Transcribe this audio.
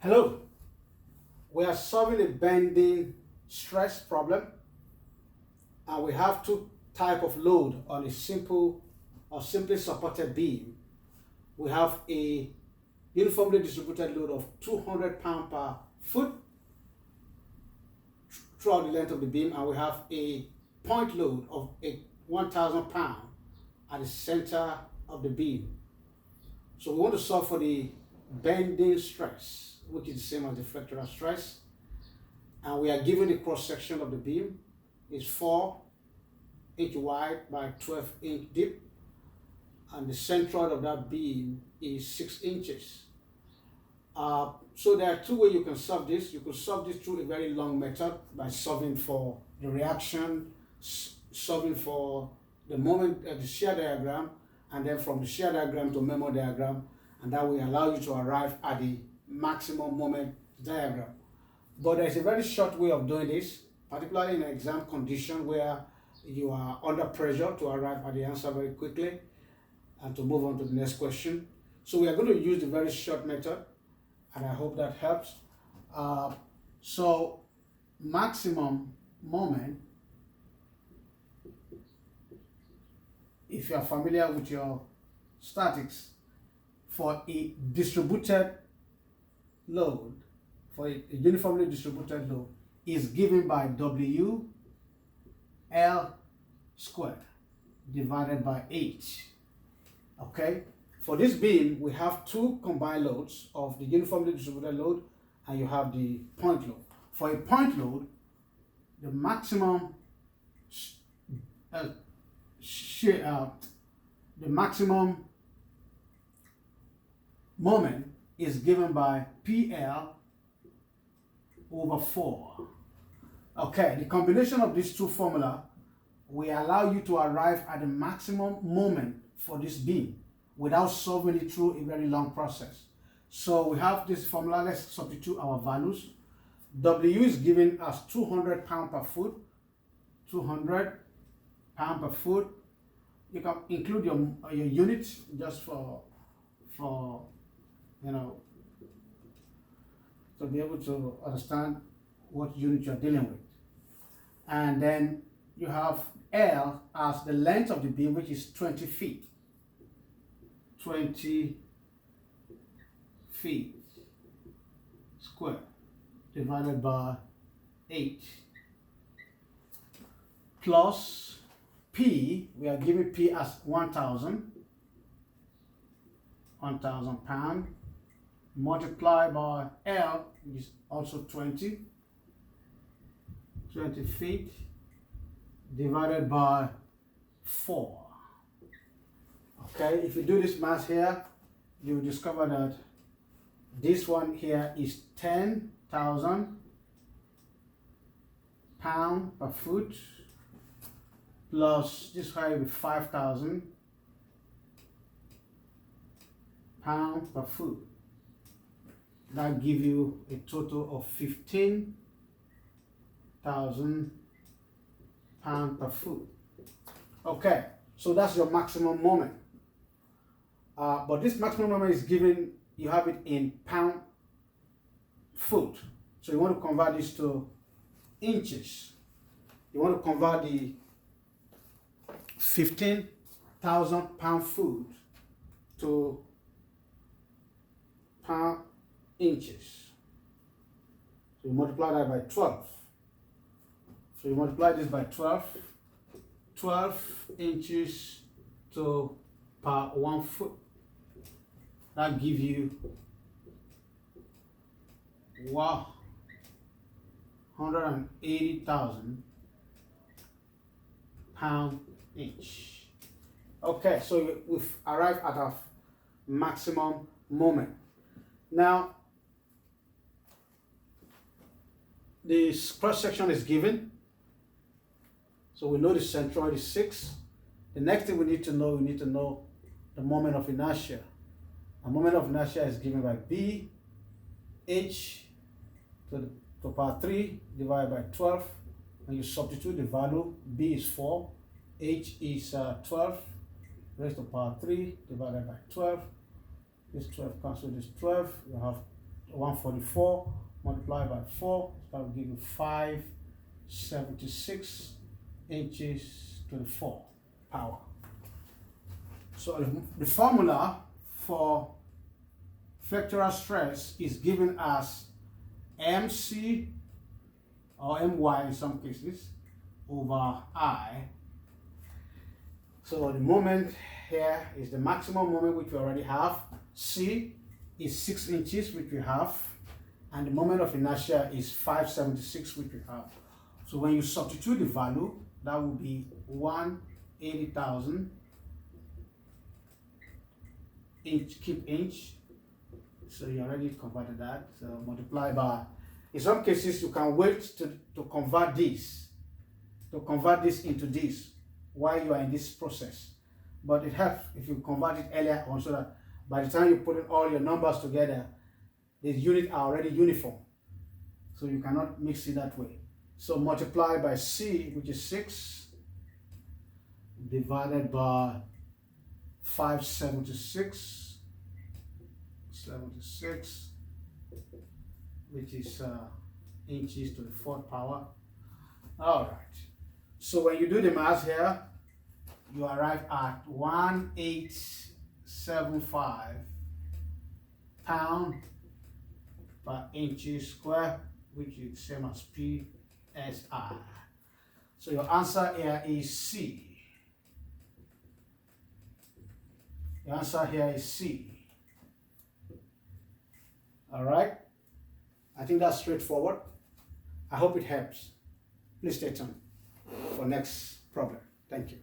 Hello, we are solving a bending stress problem, and we have two type of load on a simple or simply supported beam. We have a uniformly distributed load of 200 pounds per foot throughout the length of the beam, and we have a point load of 1,000 pounds at the center of the beam. So we want to solve for the bending stress, which is the same as the fractional stress. And we are given the cross section of the beam is 4 inch wide by 12-inch deep, and the centroid of that beam is 6 inches. So there are two ways you can solve this. You could solve this through a very long method by solving for the reaction, solving for the moment, the shear diagram, and then from the shear diagram to Memo diagram, and that will allow you to arrive at the maximum moment diagram. But there's a very short way of doing this, particularly in an exam condition where you are under pressure to arrive at the answer very quickly and to move on to the next question. So we are going to use the very short method, and I hope that helps. So maximum moment, if you are familiar with your statics, for a distributed load, for a uniformly distributed load, is given by W L squared divided by H. Okay? For this beam, we have two combined loads of the uniformly distributed load, and you have the point load. For a point load, the maximum moment is given by PL over 4. Okay, the combination of these two formula will allow you to arrive at the maximum moment for this beam without solving it through a very long process. So we have this formula. Let's substitute our values. W is given as 200 pounds per foot. 200 pounds per foot. You can include your unit just for to be able to understand what unit you're dealing with. And then you have L as the length of the beam, which is 20 feet. 20 feet squared divided by 8 plus P. We are giving P as 1,000 pounds, multiplied by L, which is also 20 feet, divided by 4. Okay, if you do this math here, you will discover that this one here is 10,000 pounds per foot, plus this height will be 5,000 pounds per foot. That gives you a total of 15,000 pounds per foot. Okay, so that's your maximum moment. But this maximum moment is given, you have it in pound foot. So you want to convert this to inches. You want to convert the 15,000 pound foot to pound inches. So you multiply that by 12. So you multiply this by 12. 12 inches to per 1 foot. That gives you 180,000 pound inch. Okay, so we've arrived at our maximum moment. Now, this cross section is given, so we know the centroid is 6. The next thing we need to know the moment of inertia. The moment of inertia is given by B H to power 3 divided by 12. When you substitute the value, B is 4, H is 12, raised to power 3 divided by 12. This 12 cancels this 12. You have 144 multiplied by 4, that will give you 576 inches to the 4th power. So the formula for vectoral stress is given as mc or my in some cases over I. So the moment here is the maximum moment which we already have. C is 6 inches which we have, and the moment of inertia is 576 which we have. So when you substitute the value, that will be 180,000 cubic inch. So you already converted that. So multiply by, in some cases you can wait to convert this into this while you are in this process. But it helps if you convert it earlier on, so that by the time you put in all your numbers together, the units are already uniform. So you cannot mix it that way. So multiply by C, which is 6, divided by 576, which is inches to the 4th power. All right. So when you do the math here, you arrive at 1875 pound per inches square, which is same as PSI. So your answer here is C. Your answer here is C. All right. I think that's straightforward. I hope it helps. Please stay tuned for next problem. Thank you.